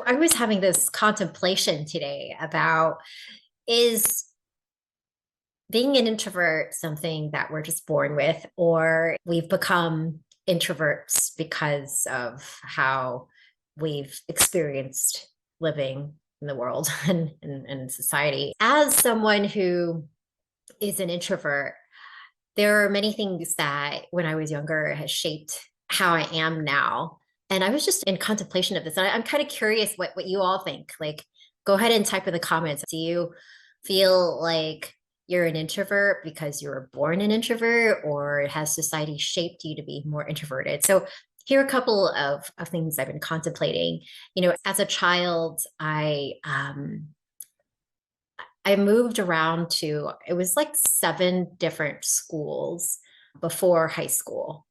So I was having this contemplation today about, is being an introvert something that we're just born with, or we've become introverts because of how we've experienced living in the world and society. As someone who is an introvert, there are many things that when I was younger has shaped how I am now. And I was just in contemplation of this. And I'm kind of curious what you all think. Like, go ahead and type in the comments. Do you feel like you're an introvert because you were born an introvert, or has society shaped you to be more introverted? So here are a couple of things I've been contemplating. As a child, I moved around to, it was like 7 different schools before high school.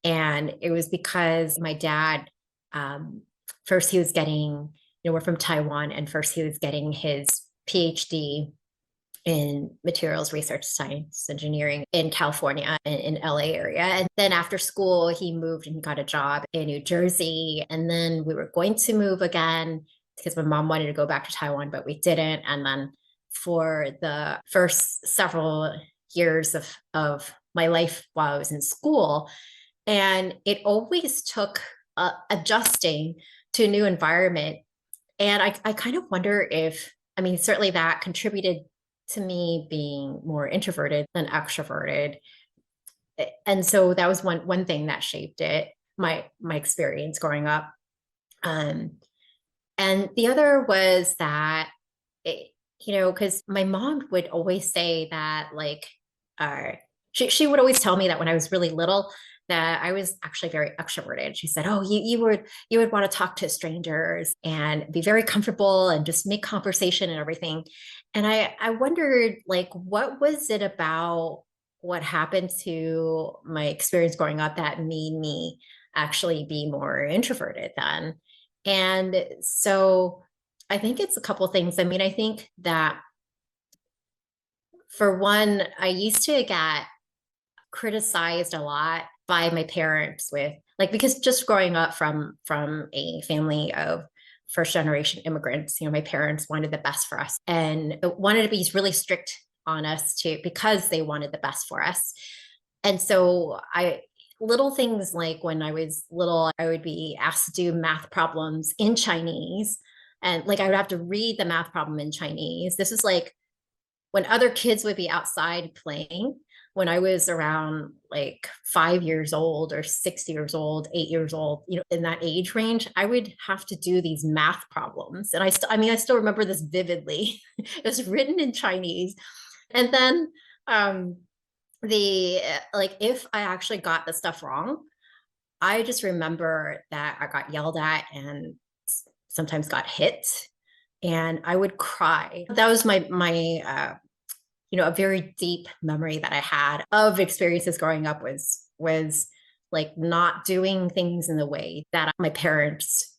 And it was because my dad, um, first he was getting, we're from Taiwan, and first he was getting his PhD in materials research science engineering in California, in LA area. And then after school, he moved and he got a job in New Jersey. And then we were going to move again because my mom wanted to go back to Taiwan, but we didn't. And then for the first several years of my life while I was in school, and it always took adjusting to a new environment. And I kind of wonder if, I mean, certainly that contributed to me being more introverted than extroverted. And so that was one thing that shaped it, my experience growing up. And the other was that, because my mom would always say that, like, she would always tell me that when I was really little, that I was actually very extroverted. She said, "Oh, you would want to talk to strangers and be very comfortable and just make conversation and everything." And I wondered, like, what was it about what happened to my experience growing up that made me actually be more introverted then? And so I think it's a couple of things. I mean, I think that for one, I used to get criticized a lot by my parents with, like, because just growing up from a family of first generation immigrants, my parents wanted the best for us and wanted to be really strict on us too, because they wanted the best for us. And so little things like when I was little, I would be asked to do math problems in Chinese. And like I would have to read the math problem in Chinese. This is like when other kids would be outside playing. When I was around like 5 years old or 6 years old, 8 years old, in that age range, I would have to do these math problems. And I still remember this vividly. It was written in Chinese. And then like, if I actually got the stuff wrong, I just remember that I got yelled at and sometimes got hit, and I would cry. That was my a very deep memory that I had of experiences growing up was like not doing things in the way that my parents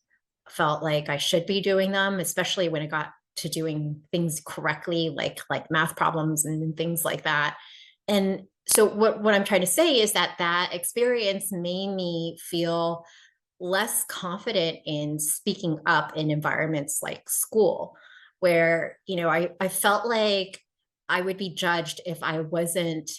felt like I should be doing them, especially when it got to doing things correctly, like math problems and things like that. And so what I'm trying to say is that experience made me feel less confident in speaking up in environments like school, where I felt like I would be judged if I wasn't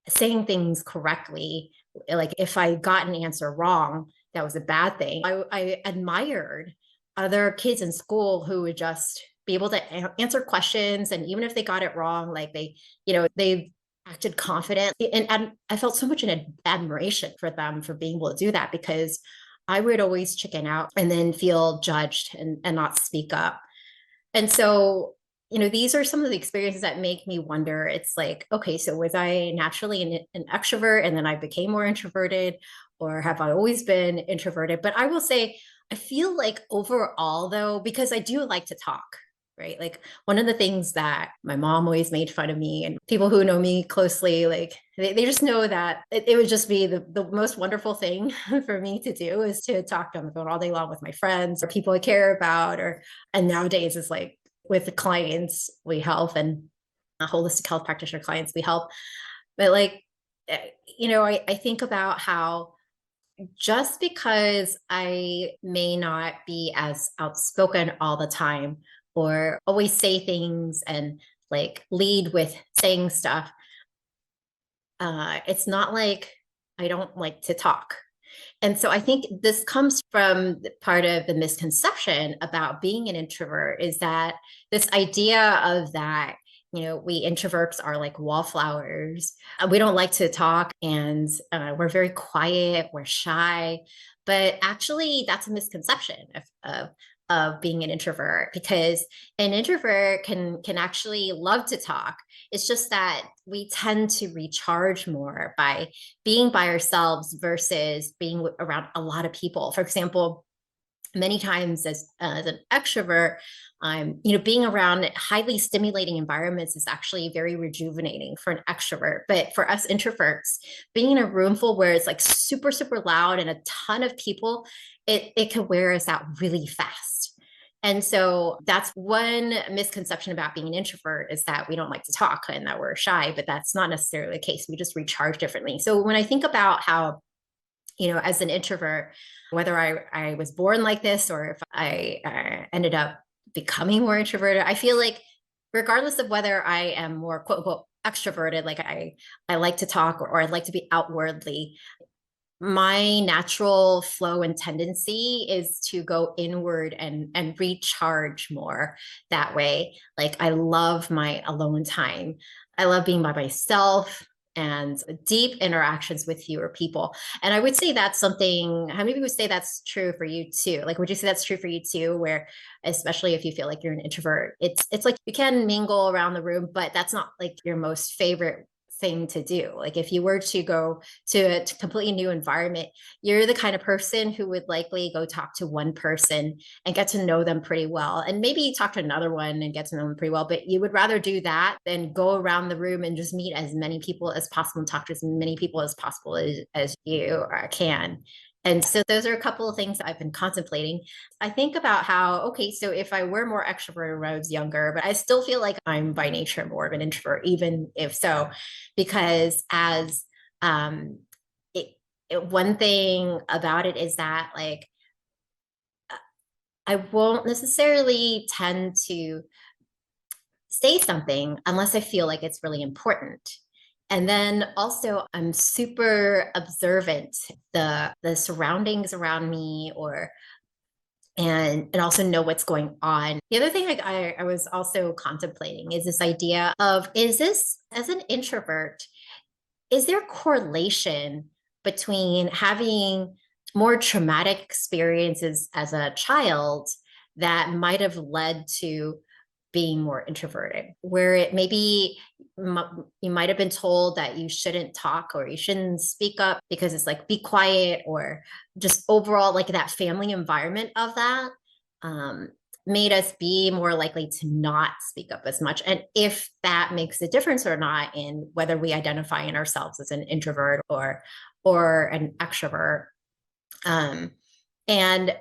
saying things correctly. Like if I got an answer wrong, that was a bad thing. I admired other kids in school who would just be able to answer questions, and even if they got it wrong, like they acted confident. And I felt so much an admiration for them for being able to do that, because I would always chicken out and then feel judged and not speak up. And so these are some of the experiences that make me wonder. It's like, okay, so was I naturally an extrovert and then I became more introverted, or have I always been introverted? But I will say, I feel like overall, though, because I do like to talk, right? Like one of the things that my mom always made fun of me, and people who know me closely, like they just know that it would just be the most wonderful thing for me to do, is to talk on the phone all day long with my friends or people I care about. And nowadays it's like, with the clients we help, and holistic health practitioner clients we help. But like, I think about how just because I may not be as outspoken all the time or always say things and like lead with saying stuff, it's not like I don't like to talk. And so I think this comes from part of the misconception about being an introvert is that this idea of that, we introverts are like wallflowers. We don't like to talk and we're very quiet, we're shy. But actually, that's a misconception of being an introvert because an introvert can actually love to talk. It's just that we tend to recharge more by being by ourselves versus being around a lot of people. For example, many times as an extrovert, being around highly stimulating environments is actually very rejuvenating for an extrovert. But for us introverts, being in a room full where it's like super, super loud and a ton of people, it can wear us out really fast. And so that's one misconception about being an introvert is that we don't like to talk and that we're shy, but that's not necessarily the case. We just recharge differently. So when I think about how, as an introvert, whether I was born like this or if I ended up becoming more introverted, I feel like regardless of whether I am more quote unquote extroverted, like I like to talk or I like to be outwardly, my natural flow and tendency is to go inward and recharge more that way. Like I love my alone time. I love being by myself and deep interactions with fewer people. And I would say that's something, how many people would say that's true for you too? Like, would you say that's true for you too, where especially if you feel like you're an introvert, it's like you can mingle around the room, but that's not like your most favorite thing to do. Like if you were to go to a completely new environment, you're the kind of person who would likely go talk to one person and get to know them pretty well. And maybe talk to another one and get to know them pretty well. But you would rather do that than go around the room and just meet as many people as possible and talk to as many people as possible as you can. And so those are a couple of things I've been contemplating. I think about how, okay, so if I were more extroverted when I was younger, but I still feel like I'm by nature more of an introvert, even if so, because as um, one thing about it is that like I won't necessarily tend to say something unless I feel like it's really important. And then also I'm super observant the surroundings around me or and also know what's going on. The other thing I was also contemplating is this idea of is this as an introvert, is there correlation between having more traumatic experiences as a child that might have led to being more introverted, where it maybe you might have been told that you shouldn't talk or you shouldn't speak up because it's like be quiet or just overall like that family environment of that um, made us be more likely to not speak up as much. And if that makes a difference or not in whether we identify in ourselves as an introvert or an extrovert. Um, and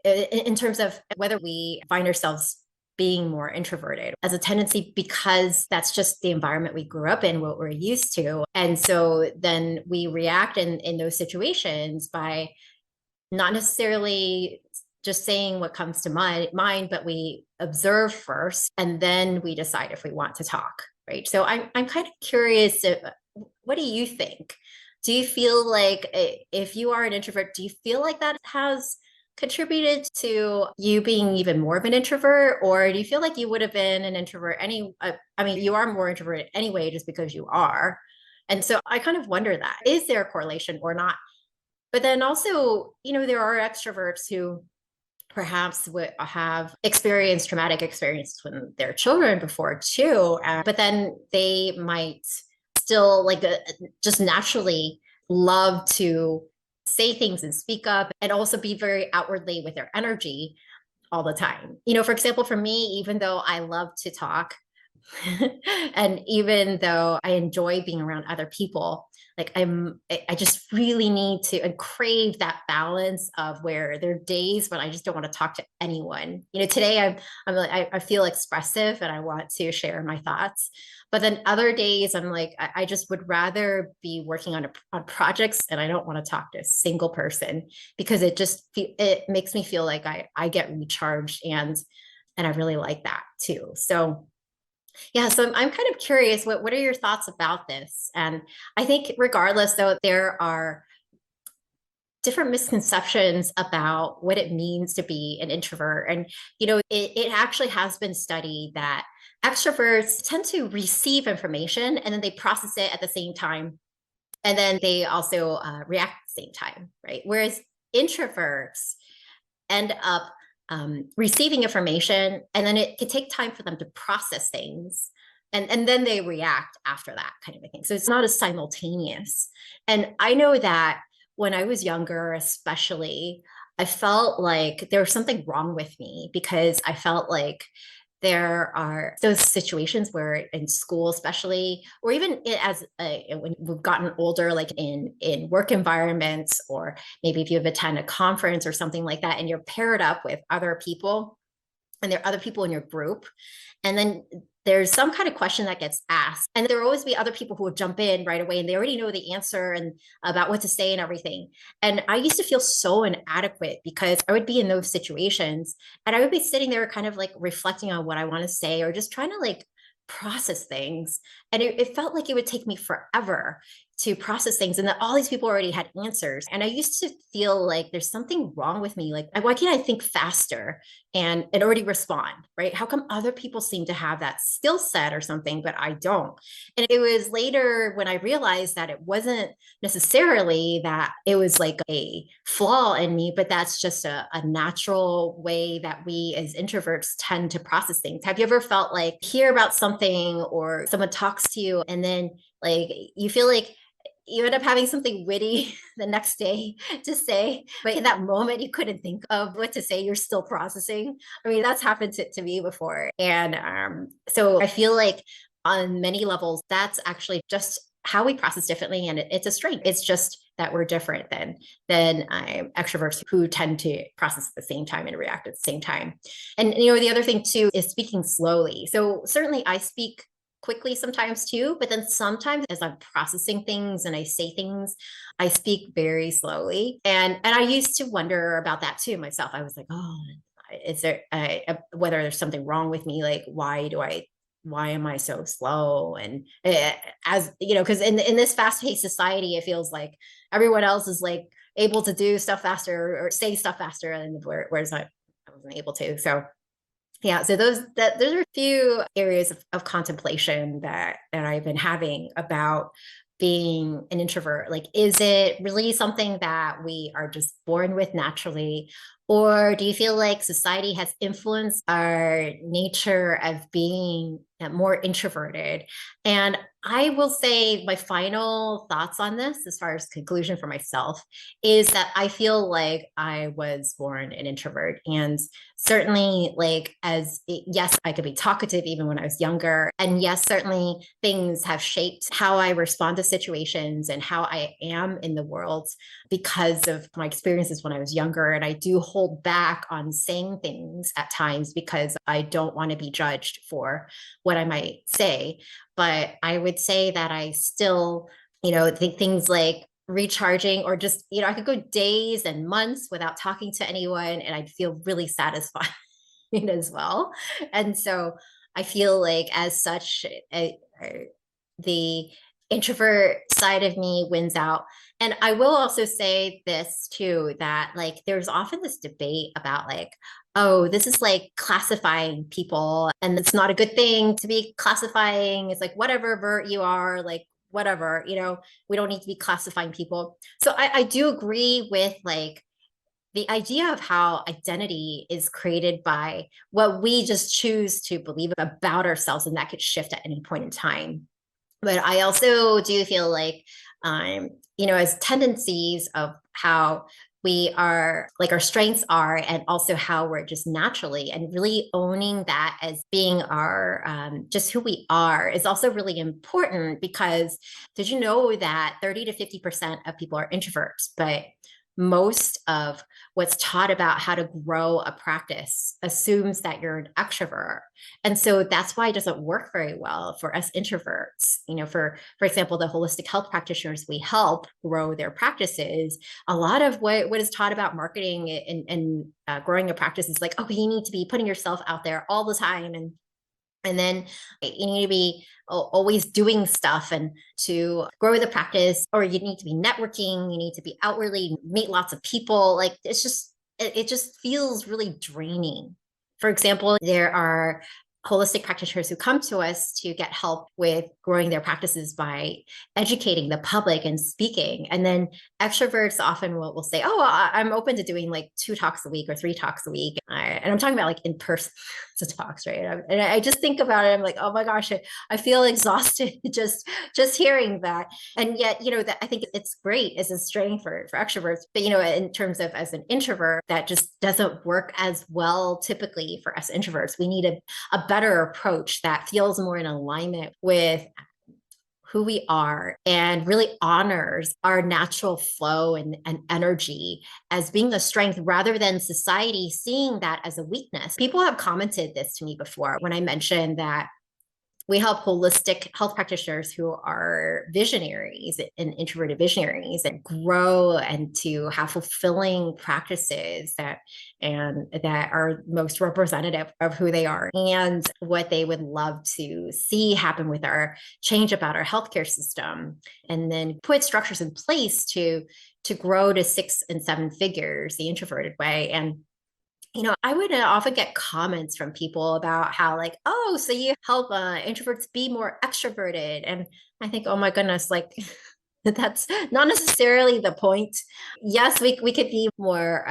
in terms of whether we find ourselves being more introverted as a tendency because that's just the environment we grew up in, what we're used to. And so then we react in those situations by not necessarily just saying what comes to mind, but we observe first and then we decide if we want to talk, right? So I'm kind of curious, what do you think? Do you feel like if you are an introvert, do you feel like that has contributed to you being even more of an introvert, or do you feel like you would have been an introvert I mean, you are more introverted anyway, just because you are. And so I kind of wonder that is there a correlation or not? But then also, there are extroverts who perhaps would have experienced traumatic experiences when they're children before too, but then they might still like just naturally love to say things and speak up and also be very outwardly with their energy all the time. For example, for me, even though I love to talk and even though I enjoy being around other people, like I just really need to and crave that balance of where there are days when I just don't want to talk to anyone. Today I'm like I feel expressive and I want to share my thoughts. But then other days I'm like I just would rather be working on projects and I don't want to talk to a single person because it makes me feel like I get recharged and I really like that too. So yeah, so I'm kind of curious, what are your thoughts about this? And I think regardless, though, there are different misconceptions about what it means to be an introvert. And, it actually has been studied that extroverts tend to receive information and then they process it at the same time. And then they also react at the same time, right? Whereas introverts end up receiving information and then it can take time for them to process things and then they react after that kind of a thing, so it's not as simultaneous. And I know that when I was younger especially, I felt like there was something wrong with me because I felt like there are those situations where in school especially, or even when we've gotten older, like in work environments, or maybe if you've attended a conference or something like that and you're paired up with other people and there are other people in your group, and then there's some kind of question that gets asked and there will always be other people who will jump in right away and they already know the answer and about what to say and everything. And I used to feel so inadequate because I would be in those situations and I would be sitting there kind of like reflecting on what I want to say or just trying to like process things, and it felt like it would take me forever to process things and that all these people already had answers, and I used to feel like there's something wrong with me, like why can't I think faster and already respond, right? How come other people seem to have that skill set or something but I don't? And it was later when I realized that it wasn't necessarily that it was like a flaw in me, but that's just a natural way that we as introverts tend to process things. Have you ever felt like hear about something or someone talks to you and then like you feel like you end up having something witty the next day to say, but in that moment you couldn't think of what to say, you're still processing. I mean, that's happened to me before. And so I feel like on many levels that's actually just how we process differently, and it's a strength. It's just that we're different than extroverts who tend to process at the same time and react at the same time. And the other thing too is speaking slowly. So certainly I speak quickly sometimes too, but then sometimes as I'm processing things and I say things, I speak very slowly. And I used to wonder about that too myself. I was like, oh, is there whether there's something wrong with me? Like, why am I so slow? And as because in this fast-paced society, it feels like everyone else is like able to do stuff faster or say stuff faster, and whereas I wasn't able to. So yeah, so those are a few areas of contemplation that I've been having about being an introvert. Like, is it really something that we are just born with naturally? Or do you feel like society has influenced our nature of being more introverted? And I will say my final thoughts on this, as far as conclusion for myself, is that I feel like I was born an introvert. And certainly, like, yes, I could be talkative even when I was younger. And yes, certainly things have shaped how I respond to situations and how I am in the world because of my experiences when I was younger. And I do hold back on saying things at times because I don't want to be judged for what I might say. But I would say that I still, think things like recharging, or just, I could go days and months without talking to anyone and I'd feel really satisfied as well. And so I feel like as such, the introvert side of me wins out. And I will also say this too, that like there's often this debate about like, oh, this is like classifying people and it's not a good thing to be classifying. It's like whatever vert you are, like whatever, we don't need to be classifying people. So I do agree with like the idea of how identity is created by what we just choose to believe about ourselves, and that could shift at any point in time. But I also do feel like, as tendencies of how we are, like our strengths are, and also how we're just naturally, and really owning that as being our just who we are is also really important. Because did you know that 30 to 50% of people are introverts, but most of what's taught about how to grow a practice assumes that you're an extrovert. And so that's why it doesn't work very well for us introverts. For example, the holistic health practitioners we help grow their practices, a lot of what is taught about marketing and growing a practice is like, oh, you need to be putting yourself out there all the time, and then you need to be always doing stuff and to grow the practice, or you need to be networking, you need to be outwardly meet lots of people. Like it just feels really draining. For example, there are holistic practitioners who come to us to get help with growing their practices by educating the public and speaking. And then extroverts often will say, oh, I'm open to doing like 2 talks a week or 3 talks a week. And I'm talking about like in person talks, right? And I just think about it. I'm like, oh my gosh, I feel exhausted just hearing that. And yet, that I think it's great as a strength for extroverts. But, in terms of as an introvert, that just doesn't work as well typically for us introverts. We need a better approach that feels more in alignment with who we are and really honors our natural flow and energy as being a strength rather than society seeing that as a weakness. People have commented this to me before when I mentioned that we help holistic health practitioners who are visionaries and introverted visionaries and grow and to have fulfilling practices that are most representative of who they are and what they would love to see happen with our change about our healthcare system, and then put structures in place to grow to 6 and 7 figures the introverted way. And I would often get comments from people about how, like, oh, so you help introverts be more extroverted. And I think, oh my goodness, like, that's not necessarily the point. Yes, we could be more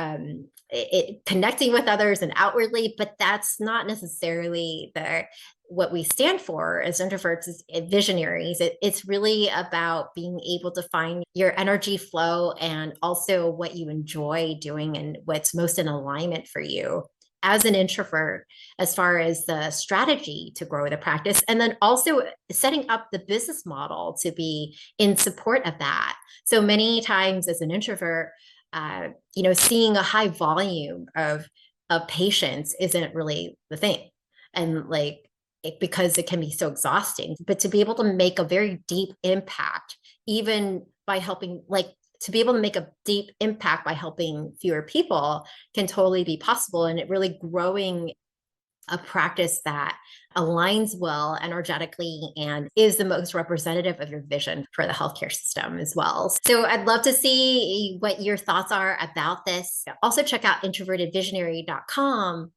connecting with others and outwardly, but that's not necessarily what we stand for as introverts, as visionaries. It's really about being able to find your energy flow and also what you enjoy doing and what's most in alignment for you as an introvert, as far as the strategy to grow the practice, and then also setting up the business model to be in support of that. So many times as an introvert, seeing a high volume of patients isn't really the thing. And like, because it can be so exhausting, but to be able to make a very deep impact, even by helping, like to be able to make a deep impact by helping fewer people can totally be possible. And it really growing a practice that aligns well energetically and is the most representative of your vision for the healthcare system as well. So I'd love to see what your thoughts are about this. Also check out introvertedvisionary.com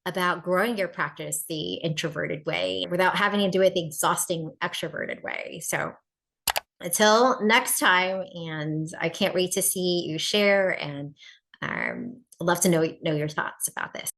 about growing your practice the introverted way without having to do it the exhausting extroverted way. So until next time, and I can't wait to see you share, and love to know your thoughts about this.